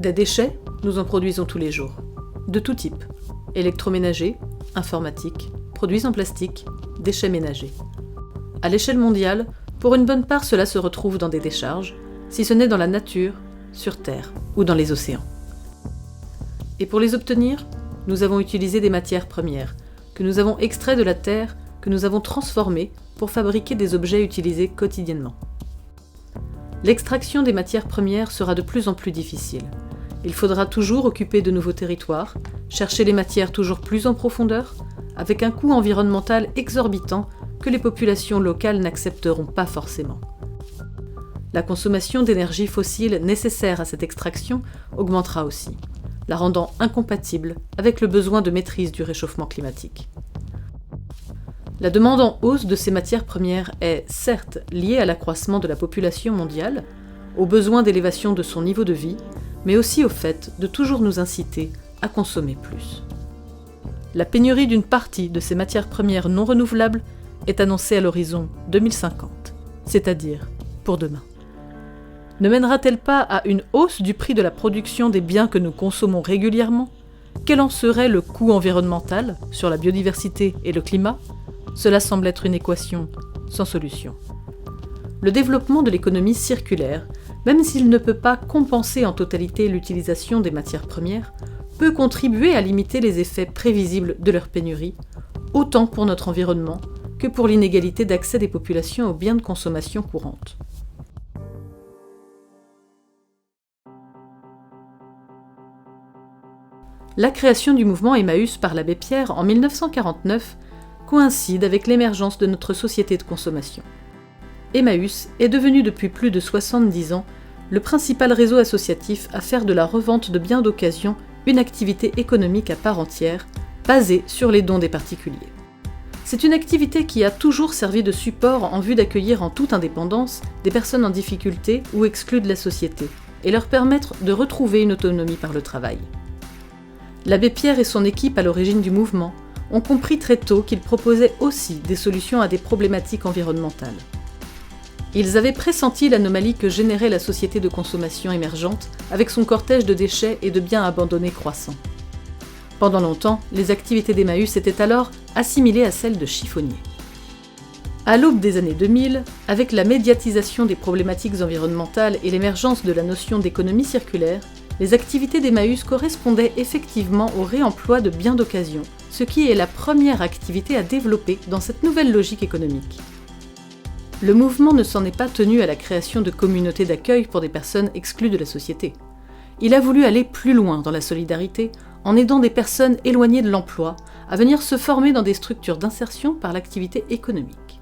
Des déchets, nous en produisons tous les jours. De tout type. Électroménager, informatique, produits en plastique, déchets ménagers. À l'échelle mondiale, pour une bonne part, cela se retrouve dans des décharges, si ce n'est dans la nature, sur Terre ou dans les océans. Et pour les obtenir, nous avons utilisé des matières premières, que nous avons extraites de la Terre, que nous avons transformées pour fabriquer des objets utilisés quotidiennement. L'extraction des matières premières sera de plus en plus difficile. Il faudra toujours occuper de nouveaux territoires, chercher les matières toujours plus en profondeur, avec un coût environnemental exorbitant que les populations locales n'accepteront pas forcément. La consommation d'énergie fossile nécessaire à cette extraction augmentera aussi, la rendant incompatible avec le besoin de maîtrise du réchauffement climatique. La demande en hausse de ces matières premières est certes liée à l'accroissement de la population mondiale, au besoin d'élévation de son niveau de vie, mais aussi au fait de toujours nous inciter à consommer plus. La pénurie d'une partie de ces matières premières non renouvelables est annoncée à l'horizon 2050, c'est-à-dire pour demain. Ne mènera-t-elle pas à une hausse du prix de la production des biens que nous consommons régulièrement ? Quel en serait le coût environnemental sur la biodiversité et le climat ? Cela semble être une équation sans solution. Le développement de l'économie circulaire, même s'il ne peut pas compenser en totalité l'utilisation des matières premières, peut contribuer à limiter les effets prévisibles de leur pénurie, autant pour notre environnement que pour l'inégalité d'accès des populations aux biens de consommation courante. La création du mouvement Emmaüs par l'abbé Pierre en 1949 coïncide avec l'émergence de notre société de consommation. Emmaüs est devenu depuis plus de 70 ans le principal réseau associatif à faire de la revente de biens d'occasion une activité économique à part entière, basée sur les dons des particuliers. C'est une activité qui a toujours servi de support en vue d'accueillir en toute indépendance des personnes en difficulté ou exclues de la société, et leur permettre de retrouver une autonomie par le travail. L'abbé Pierre et son équipe à l'origine du mouvement ont compris très tôt qu'il proposait aussi des solutions à des problématiques environnementales. Ils avaient pressenti l'anomalie que générait la société de consommation émergente avec son cortège de déchets et de biens abandonnés croissant. Pendant longtemps, les activités d'Emmaüs étaient alors assimilées à celles de chiffonniers. À l'aube des années 2000, avec la médiatisation des problématiques environnementales et l'émergence de la notion d'économie circulaire, les activités d'Emmaüs correspondaient effectivement au réemploi de biens d'occasion, ce qui est la première activité à développer dans cette nouvelle logique économique. Le mouvement ne s'en est pas tenu à la création de communautés d'accueil pour des personnes exclues de la société. Il a voulu aller plus loin dans la solidarité en aidant des personnes éloignées de l'emploi à venir se former dans des structures d'insertion par l'activité économique.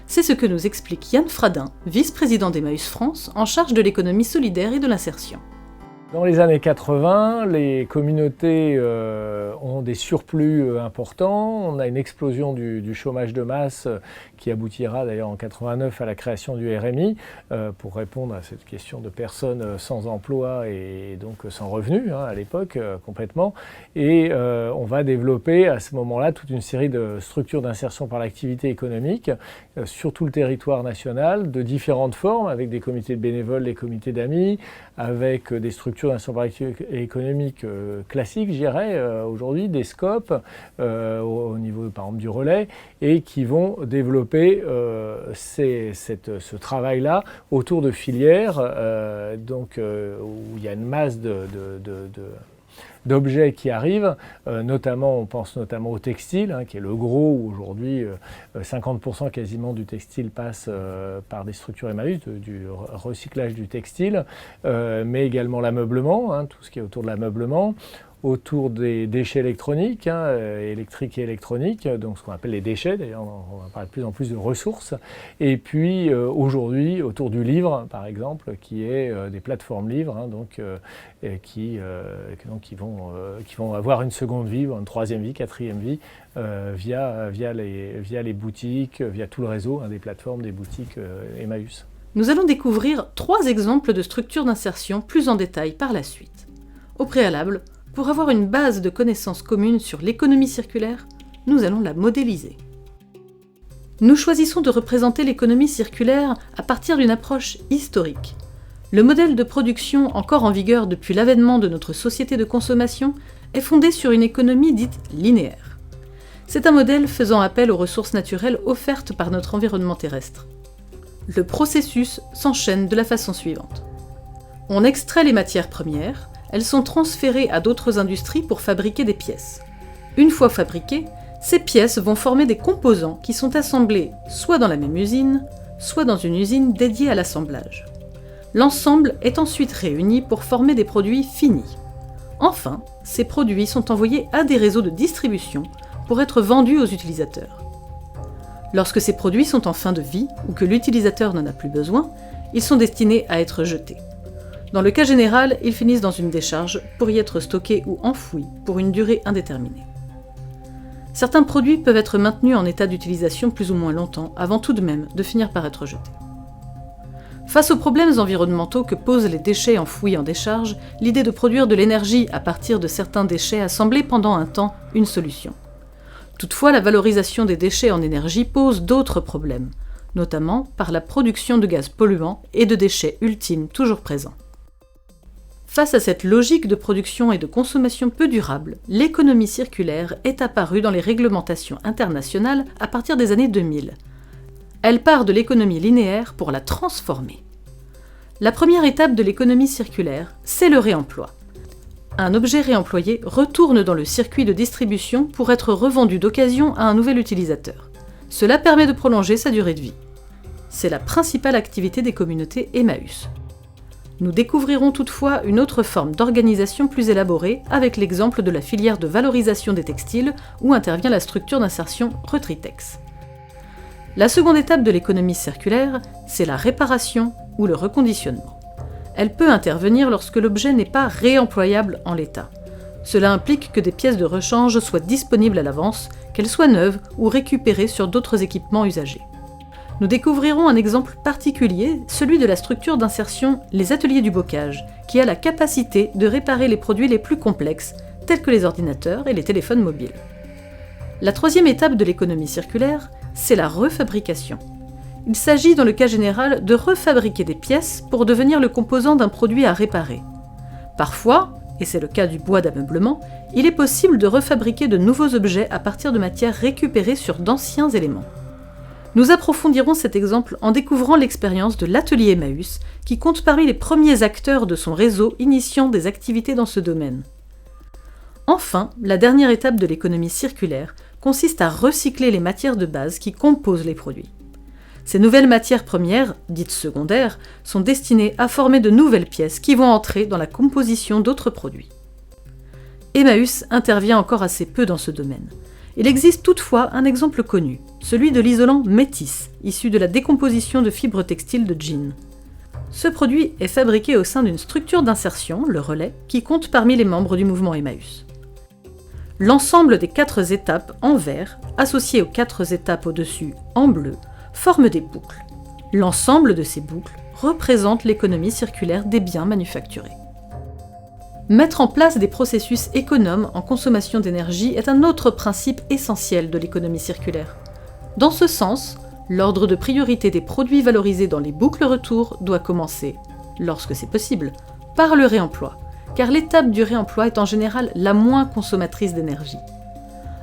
C'est ce que nous explique Yann Fradin, vice-président d'Emmaüs France, en charge de l'économie solidaire et de l'insertion. Dans les années 80, les communautés ont des surplus importants. On a une explosion du chômage de masse qui aboutira d'ailleurs en 89 à la création du RMI pour répondre à cette question de personnes sans emploi et donc sans revenus à l'époque complètement. Et on va développer à ce moment-là toute une série de structures d'insertion par l'activité économique sur tout le territoire national de différentes formes, avec des comités de bénévoles, des comités d'amis, avec des structures d'insertion par l'activité économique classiques, je dirais, aujourd'hui, des scopes au niveau par exemple du relais, et qui vont développer ce travail-là autour de filières où il y a une masse d'objets qui arrivent, on pense notamment au textile, qui est le gros, où aujourd'hui 50% quasiment du textile passe par des structures Emmaüs, du recyclage du textile, mais également l'ameublement, tout ce qui est autour de l'ameublement, autour des déchets électroniques, électriques et électroniques, donc ce qu'on appelle les déchets, d'ailleurs on va parler de plus en plus de ressources, et puis aujourd'hui autour du livre par exemple, qui est des plateformes livres, qui vont avoir une seconde vie, une troisième vie, quatrième vie, via les boutiques, via tout le réseau des plateformes, des boutiques Emmaüs. Nous allons découvrir 3 exemples de structures d'insertion plus en détail par la suite. Au préalable, pour avoir une base de connaissances communes sur l'économie circulaire, nous allons la modéliser. Nous choisissons de représenter l'économie circulaire à partir d'une approche historique. Le modèle de production encore en vigueur depuis l'avènement de notre société de consommation est fondé sur une économie dite linéaire. C'est un modèle faisant appel aux ressources naturelles offertes par notre environnement terrestre. Le processus s'enchaîne de la façon suivante. On extrait les matières premières, elles sont transférées à d'autres industries pour fabriquer des pièces. Une fois fabriquées, ces pièces vont former des composants qui sont assemblés soit dans la même usine, soit dans une usine dédiée à l'assemblage. L'ensemble est ensuite réuni pour former des produits finis. Enfin, ces produits sont envoyés à des réseaux de distribution pour être vendus aux utilisateurs. Lorsque ces produits sont en fin de vie ou que l'utilisateur n'en a plus besoin, ils sont destinés à être jetés. Dans le cas général, ils finissent dans une décharge pour y être stockés ou enfouis pour une durée indéterminée. Certains produits peuvent être maintenus en état d'utilisation plus ou moins longtemps avant tout de même de finir par être jetés. Face aux problèmes environnementaux que posent les déchets enfouis en décharge, l'idée de produire de l'énergie à partir de certains déchets a semblé pendant un temps une solution. Toutefois, la valorisation des déchets en énergie pose d'autres problèmes, notamment par la production de gaz polluants et de déchets ultimes toujours présents. Face à cette logique de production et de consommation peu durable, l'économie circulaire est apparue dans les réglementations internationales à partir des années 2000. Elle part de l'économie linéaire pour la transformer. La première étape de l'économie circulaire, c'est le réemploi. Un objet réemployé retourne dans le circuit de distribution pour être revendu d'occasion à un nouvel utilisateur. Cela permet de prolonger sa durée de vie. C'est la principale activité des communautés Emmaüs. Nous découvrirons toutefois une autre forme d'organisation plus élaborée avec l'exemple de la filière de valorisation des textiles où intervient la structure d'insertion Retritex. La seconde étape de l'économie circulaire, c'est la réparation ou le reconditionnement. Elle peut intervenir lorsque l'objet n'est pas réemployable en l'état. Cela implique que des pièces de rechange soient disponibles à l'avance, qu'elles soient neuves ou récupérées sur d'autres équipements usagés. Nous découvrirons un exemple particulier, celui de la structure d'insertion Les Ateliers du Bocage, qui a la capacité de réparer les produits les plus complexes, tels que les ordinateurs et les téléphones mobiles. La troisième étape de l'économie circulaire, c'est la refabrication. Il s'agit dans le cas général de refabriquer des pièces pour devenir le composant d'un produit à réparer. Parfois, et c'est le cas du bois d'ameublement, il est possible de refabriquer de nouveaux objets à partir de matières récupérées sur d'anciens éléments. Nous approfondirons cet exemple en découvrant l'expérience de l'atelier Emmaüs, qui compte parmi les premiers acteurs de son réseau initiant des activités dans ce domaine. Enfin, la dernière étape de l'économie circulaire consiste à recycler les matières de base qui composent les produits. Ces nouvelles matières premières, dites secondaires, sont destinées à former de nouvelles pièces qui vont entrer dans la composition d'autres produits. Emmaüs intervient encore assez peu dans ce domaine. Il existe toutefois un exemple connu, celui de l'isolant Métis, issu de la décomposition de fibres textiles de jeans. Ce produit est fabriqué au sein d'une structure d'insertion, le relais, qui compte parmi les membres du mouvement Emmaüs. L'ensemble des 4 étapes en vert, associées aux 4 étapes au-dessus en bleu, forment des boucles. L'ensemble de ces boucles représente l'économie circulaire des biens manufacturés. Mettre en place des processus économes en consommation d'énergie est un autre principe essentiel de l'économie circulaire. Dans ce sens, l'ordre de priorité des produits valorisés dans les boucles retour doit commencer, lorsque c'est possible, par le réemploi, car l'étape du réemploi est en général la moins consommatrice d'énergie.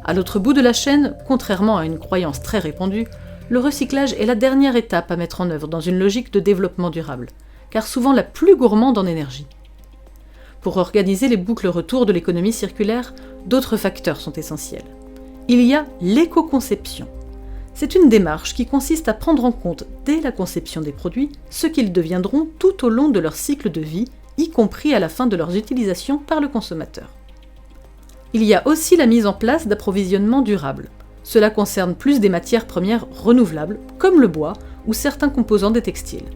À l'autre bout de la chaîne, contrairement à une croyance très répandue, le recyclage est la dernière étape à mettre en œuvre dans une logique de développement durable, car souvent la plus gourmande en énergie. Pour organiser les boucles retour de l'économie circulaire, d'autres facteurs sont essentiels. Il y a l'éco-conception. C'est une démarche qui consiste à prendre en compte, dès la conception des produits, ce qu'ils deviendront tout au long de leur cycle de vie, y compris à la fin de leurs utilisations par le consommateur. Il y a aussi la mise en place d'approvisionnements durables. Cela concerne plus des matières premières renouvelables, comme le bois ou certains composants des textiles.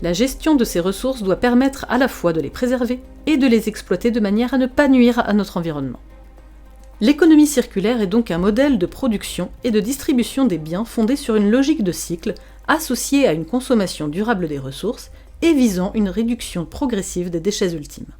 La gestion de ces ressources doit permettre à la fois de les préserver et de les exploiter de manière à ne pas nuire à notre environnement. L'économie circulaire est donc un modèle de production et de distribution des biens fondé sur une logique de cycle associée à une consommation durable des ressources et visant une réduction progressive des déchets ultimes.